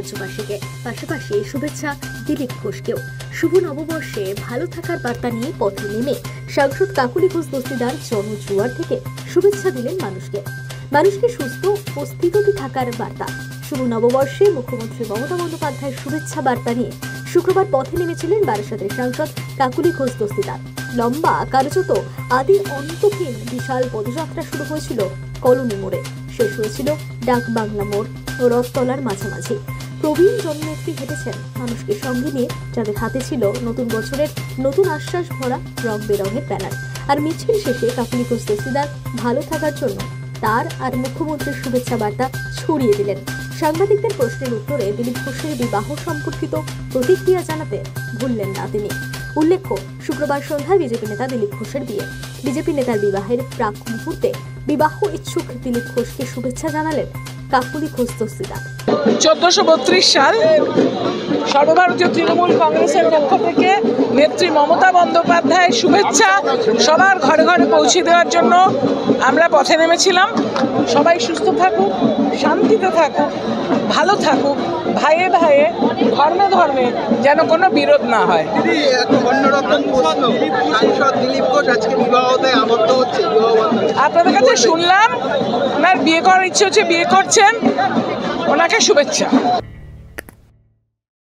রাজ্যবাসীকে, পাশাপাশি শুভেচ্ছা দিলীপ ঘোষকেও। শুভ নববর্ষে ভালো থাকার বার্তা নিয়ে পথে নেমে সাংসদ কাকুলি ঘোষ দস্তিদার জনজুয়ার থেকে শুভেচ্ছা দিলেন মানুষকে সুস্থ ও স্থিতি থাকার বার্তা। শুভ নববর্ষে মুখ্যমন্ত্রী মমতা বন্দ্যোপাধ্যায়ের শুভেচ্ছা বার্তা নিয়ে শুক্রবার পথে নেমেছিলেন বারাসাতের সাংসদ কাকুলি ঘোষ দস্তিদার। লম্বা কার্যত আদি অন্তহীন বিশাল পদযাত্রা শুরু হয়েছিল কলোনি মোড়ে, শেষ হয়েছিল ডাক বাংলা মোড় ও রথতলার মাঝামাঝি। প্রবীণ জননেত্রী হেঁটেছেন মানুষকে সঙ্গে নিয়ে, যাদের হাতে ছিল নতুন বছরের নতুন আশ্বাস ভরা রং বেরঙের ব্যানার। আর মিছিল শেষে কাকুলি ঘোষ দস্তিদার ভালো থাকার জন্য তার আর মুখ্যমন্ত্রীর শুভেচ্ছা বার্তা ছড়িয়ে দিলেন। সাংবাদিকদের প্রশ্নের উত্তরে দিলীপ ঘোষের বিবাহ সম্পর্কিত প্রতিক্রিয়া জানাতে ভুললেন না তিনি। উল্লেখ্য, শুক্রবার সন্ধ্যায় বিজেপি নেতা দিলীপ ঘোষের বিয়ে। বিজেপি নেতার বিবাহের প্রাক মুহূর্তে বিবাহ ইচ্ছুক দিলীপ ঘোষকে শুভেচ্ছা জানালেন কাকুলি ঘোষ দস্তিদার। 1432 সাল সর্বভারতীয় তৃণমূল কংগ্রেসের পক্ষ থেকে নেত্রী মমতা বন্দ্যোপাধ্যায় শুভেচ্ছা সবার ঘরে ঘরে পৌঁছে দেওয়ার জন্য আমরা পথে নেমেছিলাম। সবাই সুস্থ থাকুক, শান্তিতে থাকুক, ভালো থাকুক, ভাইয়ে ভাইয়ে, ধর্মে ধর্মে যেন কোনো বিরোধ না হয়। আপনাদের কাছে শুনলাম ওনার বিয়ে করার ইচ্ছে হচ্ছে, বিয়ে করছেন, ওনাকে শুভেচ্ছা।